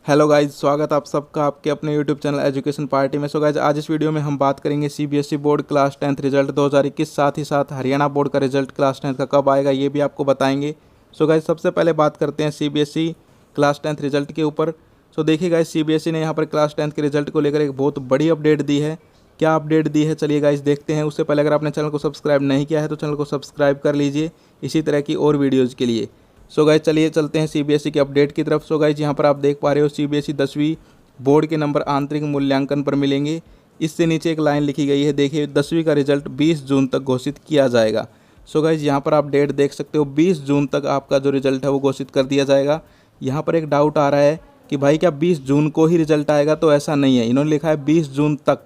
Hello guys, स्वागत आप सबका आपके अपने यूट्यूब चैनल एजुकेशन पार्टी में। सो गाइज, आज इस वीडियो में हम बात करेंगे CBSE board class 10th result 2021, साथ ही साथ हरियाणा बोर्ड का रिजल्ट क्लास 10th का कब आएगा ये भी आपको बताएंगे। सो गाइज, सबसे पहले बात करते हैं सीबीएसई क्लास 10th रिजल्ट के ऊपर। सो देखिए गाइज, सीबीएसई ने यहाँ पर क्लास 10th के रिजल्ट को लेकर एक बहुत बड़ी अपडेट दी है। क्या अपडेट दी है चलिए गाइज देखते हैं। उससे पहले अगर आपने चैनल को सब्सक्राइब नहीं किया है तो चैनल को सब्सक्राइब कर लीजिए इसी तरह की और वीडियोज़ के लिए। सो गाइज चलिए चलते हैं सीबीएसई के अपडेट की तरफ। सो गाइज यहाँ पर आप देख पा रहे हो सीबीएसई 10वीं बोर्ड के नंबर आंतरिक मूल्यांकन पर मिलेंगे। इससे नीचे एक लाइन लिखी गई है, देखिए 10वीं का रिजल्ट 20 जून तक घोषित किया जाएगा। सो गाइज यहाँ पर आप डेट देख सकते हो, 20 जून तक आपका जो रिजल्ट है वो घोषित कर दिया जाएगा। यहाँ पर एक डाउट आ रहा है कि भाई क्या 20 जून को ही रिजल्ट आएगा, तो ऐसा नहीं है। इन्होंने लिखा है 20 जून तक,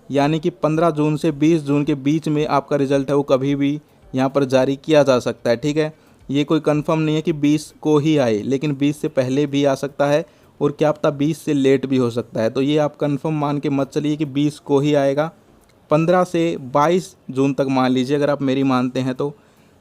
यानी कि 15 जून से 20 जून के बीच में आपका रिजल्ट है वो कभी भी यहाँ पर जारी किया जा सकता है। ठीक है, ये कोई कंफर्म नहीं है कि 20 को ही आए, लेकिन 20 से पहले भी आ सकता है और क्या पता 20 से लेट भी हो सकता है। तो ये आप कंफर्म मान के मत चलिए कि 20 को ही आएगा। 15 से 22 जून तक मान लीजिए अगर आप मेरी मानते हैं तो।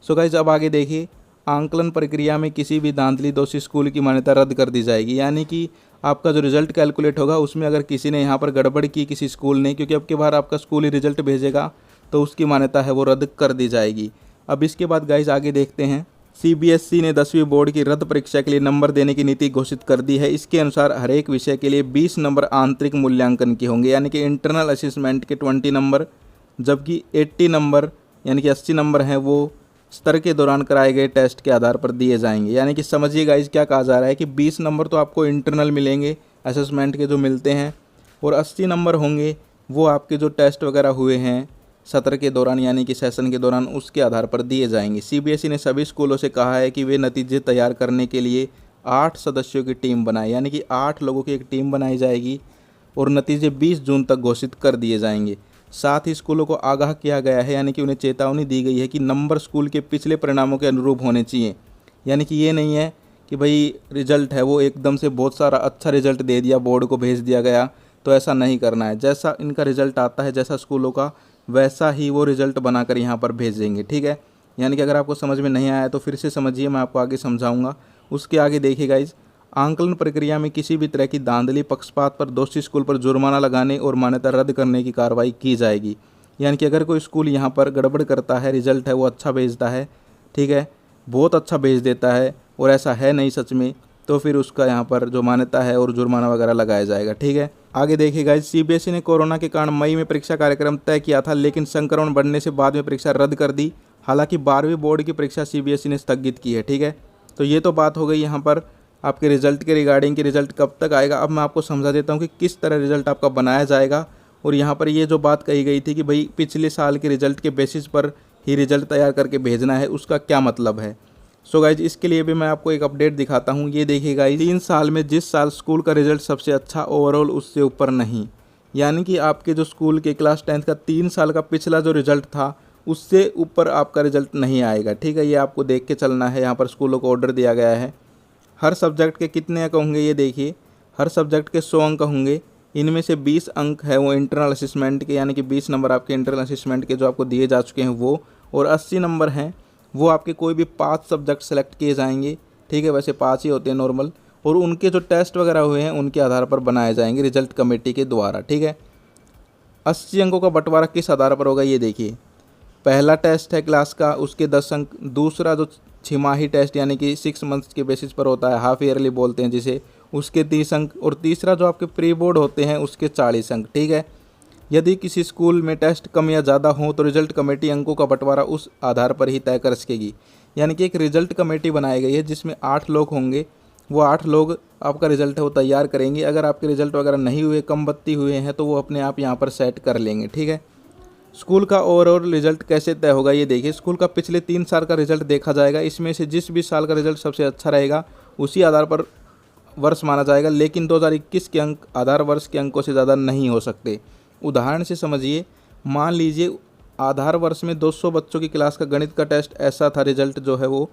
सो गाइस अब आगे देखिए, आंकलन प्रक्रिया में किसी भी धांधली दोषी स्कूल की मान्यता रद्द कर दी जाएगी। यानी कि आपका जो रिजल्ट कैलकुलेट होगा उसमें अगर किसी ने यहाँ पर गड़बड़ की किसी स्कूल ने, क्योंकि अब की बार आपका स्कूल ही रिजल्ट भेजेगा, तो उसकी मान्यता है वो रद्द कर दी जाएगी। अब इसके बाद गाइस आगे देखते हैं, सीबीएसई ने 10वीं बोर्ड की रद्द परीक्षा के लिए नंबर देने की नीति घोषित कर दी है। इसके अनुसार हर एक विषय के लिए 20 नंबर आंतरिक मूल्यांकन के होंगे, यानी कि इंटरनल असेसमेंट के 20 नंबर, जबकि 80 नंबर यानी कि 80 नंबर हैं वो स्तर के दौरान कराए गए टेस्ट के आधार पर दिए जाएंगे। यानी कि समझिए गाइस क्या कहा जा रहा है कि 20 नंबर तो आपको इंटरनल मिलेंगे असेसमेंट के जो मिलते हैं, और 80 नंबर होंगे वो आपके जो टेस्ट वगैरह हुए हैं सत्र के दौरान यानी कि सेशन के दौरान, उसके आधार पर दिए जाएंगे। सीबीएसई ने सभी स्कूलों से कहा है कि वे नतीजे तैयार करने के लिए 8 सदस्यों की टीम बनाए, यानी कि 8 लोगों की एक टीम बनाई जाएगी और नतीजे 20 जून तक घोषित कर दिए जाएंगे। साथ ही स्कूलों को आगाह किया गया है, यानी कि उन्हें चेतावनी दी गई है कि नंबर स्कूल के पिछले परिणामों के अनुरूप होने चाहिए। यानी कि ये नहीं है कि भाई रिजल्ट है वो एकदम से बहुत सारा अच्छा रिजल्ट दे दिया, बोर्ड को भेज दिया गया, तो ऐसा नहीं करना है। जैसा इनका रिजल्ट आता है, जैसा स्कूलों का, वैसा ही वो रिजल्ट बनाकर यहाँ पर भेजेंगे। ठीक है, यानी कि अगर आपको समझ में नहीं आया तो फिर से समझिए, मैं आपको आगे समझाऊंगा। उसके आगे देखिएगा, इस आंकलन प्रक्रिया में किसी भी तरह की धांधली पक्षपात पर दोषी स्कूल पर जुर्माना लगाने और मान्यता रद्द करने की कार्रवाई की जाएगी। यानी कि अगर कोई स्कूल यहाँ पर गड़बड़ करता है, रिजल्ट है वो अच्छा भेजता है, ठीक है, बहुत अच्छा भेज देता है और ऐसा है नहीं सच में, तो फिर उसका यहाँ पर जो मान्यता है और जुर्माना वगैरह लगाया जाएगा। ठीक है, आगे देखिएगा, सीबीएसई ने कोरोना के कारण मई में परीक्षा कार्यक्रम तय किया था, लेकिन संक्रमण बढ़ने से बाद में परीक्षा रद्द कर दी। हालांकि 12वीं बोर्ड की परीक्षा सीबीएसई ने स्थगित की है। ठीक है, तो ये तो बात हो गई यहाँ पर आपके रिजल्ट के रिगार्डिंग कि रिजल्ट कब तक आएगा। अब मैं आपको समझा देता हूँ कि किस तरह रिजल्ट आपका बनाया जाएगा। और यहाँ पर ये जो बात कही गई थी कि भाई पिछले साल के रिजल्ट के बेसिस पर ही रिजल्ट तैयार करके भेजना है, उसका क्या मतलब है। सो गाइज इसके लिए भी मैं आपको एक अपडेट दिखाता हूँ। ये देखिएगा, 3 साल में जिस साल स्कूल का रिजल्ट सबसे अच्छा ओवरऑल उससे ऊपर नहीं, यानी कि आपके जो स्कूल के क्लास 10th का 3 साल का पिछला जो रिजल्ट था उससे ऊपर आपका रिजल्ट नहीं आएगा। ठीक है, ये आपको देख के चलना है। यहाँ पर स्कूलों को ऑर्डर दिया गया है। हर सब्जेक्ट के कितने अंक होंगे ये देखिए, हर सब्जेक्ट के 100 अंक होंगे। इनमें से 20 अंक है वो इंटरनल असेसमेंट के, यानी कि 20 नंबर आपके इंटरनल असेसमेंट के जो आपको दिए जा चुके हैं वो, और 80 नंबर हैं वो आपके कोई भी 5 सब्जेक्ट सेलेक्ट किए जाएंगे। ठीक है, वैसे 5 ही होते हैं नॉर्मल, और उनके जो टेस्ट वगैरह हुए हैं उनके आधार पर बनाए जाएंगे रिजल्ट कमेटी के द्वारा। ठीक है, 80 अंकों का बंटवारा किस आधार पर होगा ये देखिए, पहला टेस्ट है क्लास का, उसके 10 अंक, दूसरा जो छिमाही टेस्ट यानी कि 6 मंथ्स के बेसिस पर होता है, हाफ ईयरली बोलते हैं जिसे, उसके 30 अंक, और तीसरा जो आपके प्री बोर्ड होते हैं उसके 40 अंक। ठीक है, यदि किसी स्कूल में टेस्ट कम या ज़्यादा हो तो रिजल्ट कमेटी अंकों का बंटवारा उस आधार पर ही तय कर सकेगी। यानी कि एक रिजल्ट कमेटी बनाई गई है जिसमें 8 लोग होंगे, वो 8 लोग आपका रिजल्ट है वो तैयार करेंगे। अगर आपके रिजल्ट वगैरह नहीं हुए, कम बत्ती हुए हैं, तो वो अपने आप यहाँ पर सेट कर लेंगे। ठीक है, स्कूल का ओवरऑल रिजल्ट कैसे तय होगा ये देखिए, स्कूल का पिछले 3 साल का रिजल्ट देखा जाएगा। इसमें से जिस भी साल का रिजल्ट सबसे अच्छा रहेगा उसी आधार पर वर्ष माना जाएगा, लेकिन 2021 के अंक आधार वर्ष के अंकों से ज़्यादा नहीं हो सकते। उदाहरण से समझिए, मान लीजिए आधार वर्ष में 200 बच्चों की क्लास का गणित का टेस्ट ऐसा था रिजल्ट जो है वो,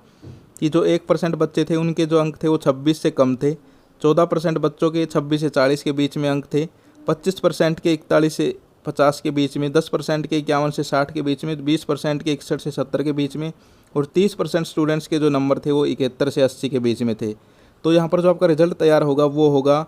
कि जो 1% बच्चे थे उनके जो अंक थे वो 26 से कम थे, 14% बच्चों के 26 से 40 के बीच में अंक थे, 25% के 41 से 50 के बीच में, 10% के 51 से 60 के बीच में, 20% के 61 से 70 के बीच में, और 30% स्टूडेंट्स के जो नंबर थे वो 71 से 80 के बीच में थे। तो यहाँ पर जो आपका रिजल्ट तैयार होगा वो होगा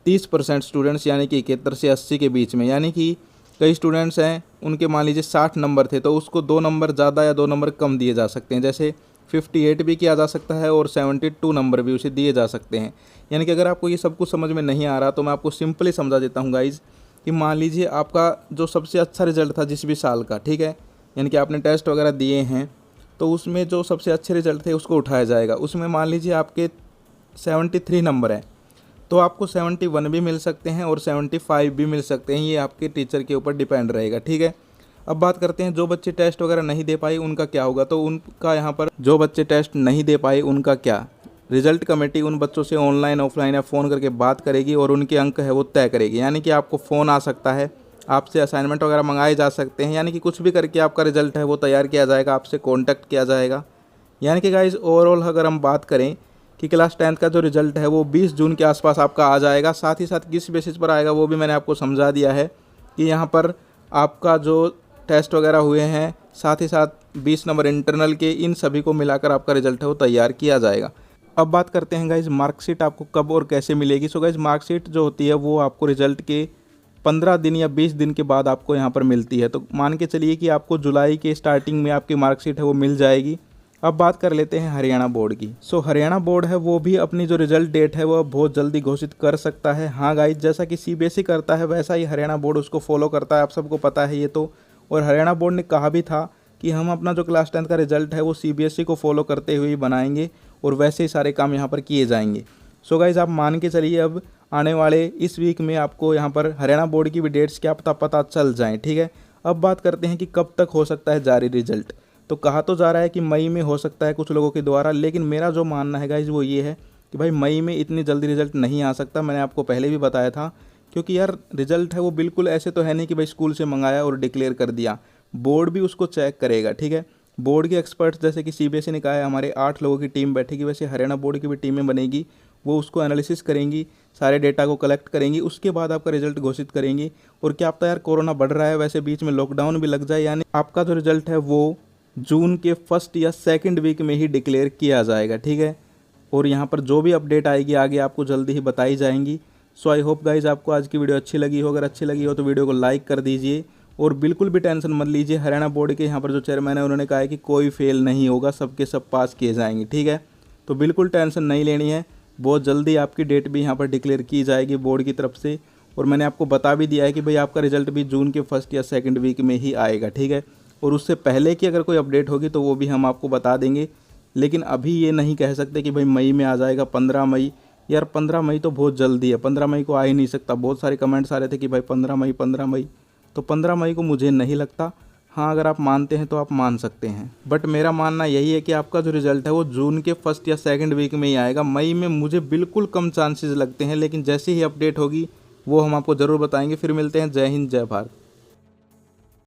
30% स्टूडेंट्स यानी कि 71 से 80 के बीच में, यानी कि कई स्टूडेंट्स हैं उनके मान लीजिए 60 नंबर थे तो उसको 2 नंबर ज़्यादा या 2 नंबर कम दिए जा सकते हैं। जैसे 58 भी किया जा सकता है और 72 नंबर भी उसे दिए जा सकते हैं। यानी कि अगर आपको ये सब कुछ समझ में नहीं आ रहा तो मैं आपको सिंपली समझा देता हूँ गाइज़, कि मान लीजिए आपका जो सबसे अच्छा रिजल्ट था जिस भी साल का, ठीक है, यानी कि आपने टेस्ट वगैरह दिए हैं तो उसमें जो सबसे अच्छे रिजल्ट थे उसको उठाया जाएगा। उसमें मान लीजिए आपके 73 नंबर हैं तो आपको 71 भी मिल सकते हैं और 75 भी मिल सकते हैं, ये आपके टीचर के ऊपर डिपेंड रहेगा, ठीक है। अब बात करते हैं जो बच्चे टेस्ट वगैरह नहीं दे पाए उनका क्या होगा। तो उनका यहाँ पर जो बच्चे टेस्ट नहीं दे पाए उनका क्या, रिजल्ट कमेटी उन बच्चों से ऑनलाइन ऑफलाइन या फ़ोन करके बात करेगी और उनके अंक है वो तय करेगी। यानी कि आपको फ़ोन आ सकता है, आपसे असाइनमेंट वगैरह मंगाए जा सकते हैं, यानी कि कुछ भी करके आपका रिजल्ट है वो तैयार किया जाएगा, आपसे कॉन्टैक्ट किया जाएगा। यानी कि गाइज़ ओवरऑल अगर हम बात करें कि क्लास 10th का जो रिज़ल्ट है वो 20 जून के आसपास आपका आ जाएगा। साथ ही साथ किस बेसिस पर आएगा वो भी मैंने आपको समझा दिया है कि यहाँ पर आपका जो टेस्ट वगैरह हुए हैं, साथ ही साथ 20 नंबर इंटरनल के, इन सभी को मिलाकर आपका रिज़ल्ट है वो तैयार किया जाएगा। अब बात करते हैं गाइज़ मार्कशीट आपको कब और कैसे मिलेगी। सो गाइज़ मार्कशीट जो होती है वो आपको रिज़ल्ट के 15 दिन या 20 दिन के बाद आपको यहाँ पर मिलती है। तो मान के चलिए कि आपको जुलाई के स्टार्टिंग में आपकी मार्कशीट है वो मिल जाएगी। अब बात कर लेते हैं हरियाणा बोर्ड की। सो हरियाणा बोर्ड है वो भी अपनी जो रिजल्ट डेट है वो बहुत जल्दी घोषित कर सकता है। हाँ गाइज, जैसा कि सीबीएसई करता है वैसा ही हरियाणा बोर्ड उसको फॉलो करता है, आप सबको पता है ये तो। और हरियाणा बोर्ड ने कहा भी था कि हम अपना जो क्लास 10th का रिजल्ट है वो सीबीएसई को फॉलो करते हुए ही बनाएंगे और वैसे ही सारे काम यहाँ पर किए जाएंगे। सो गाइज आप मान के चलिए अब आने वाले इस वीक में आपको यहाँ पर हरियाणा बोर्ड की भी डेट्स क्या पता चल जाएँ, ठीक है। अब बात करते हैं कि कब तक हो सकता है जारी रिजल्ट। तो कहा तो जा रहा है कि मई में हो सकता है कुछ लोगों के द्वारा, लेकिन मेरा जो मानना है गाइज वो ये है कि भाई मई में इतनी जल्दी रिजल्ट नहीं आ सकता। मैंने आपको पहले भी बताया था, क्योंकि यार रिजल्ट है वो बिल्कुल ऐसे तो है नहीं कि भाई स्कूल से मंगाया और डिक्लेयर कर दिया, बोर्ड भी उसको चेक करेगा, ठीक है। बोर्ड के एक्सपर्ट्स जैसे कि सीबीएसई ने कहा है हमारे 8 लोगों की टीम बैठेगी, वैसे हरियाणा बोर्ड की भी टीमें बनेगी, वो उसको एनालिसिस करेंगी, सारे डेटा को कलेक्ट करेंगी, उसके बाद आपका रिजल्ट घोषित करेंगी। और क्या पता यार कोरोना बढ़ रहा है, वैसे बीच में लॉकडाउन भी लग जाए, यानी आपका जो रिजल्ट है वो जून के फर्स्ट या सेकंड वीक में ही डिक्लेयर किया जाएगा, ठीक है। और यहाँ पर जो भी अपडेट आएगी आगे आपको जल्दी ही बताई जाएंगी। सो आई होप गाइज आपको आज की वीडियो अच्छी लगी हो। अगर अच्छी लगी हो तो वीडियो को लाइक कर दीजिए और बिल्कुल भी टेंशन मत लीजिए। हरियाणा बोर्ड के यहाँ पर जो चेयरमैन है उन्होंने कहा है कि कोई फेल नहीं होगा, सबके सब पास किए जाएंगे, ठीक है। तो बिल्कुल टेंशन नहीं लेनी है, बहुत जल्दी आपकी डेट भी यहाँ पर डिक्लेयर की जाएगी बोर्ड की तरफ से। और मैंने आपको बता भी दिया है कि भाई आपका रिजल्ट भी जून के फर्स्ट या सेकंड वीक में ही आएगा, ठीक है। और उससे पहले की अगर कोई अपडेट होगी तो वो भी हम आपको बता देंगे, लेकिन अभी ये नहीं कह सकते कि भाई मई में आ जाएगा 15 मई। यार 15 मई तो बहुत जल्दी है, 15 मई को आ ही नहीं सकता। बहुत सारे कमेंट्स आ रहे थे कि भाई 15 मई 15 मई, तो 15 मई को मुझे नहीं लगता। हाँ अगर आप मानते हैं तो आप मान सकते हैं, बट मेरा मानना यही है कि आपका जो रिजल्ट है वो जून के फर्स्ट या सेकंड वीक में ही आएगा। मई में मुझे बिल्कुल कम चांसेस लगते हैं, लेकिन जैसे ही अपडेट होगी वो हम आपको ज़रूर बताएंगे। फिर मिलते हैं। जय हिंद, जय भारत।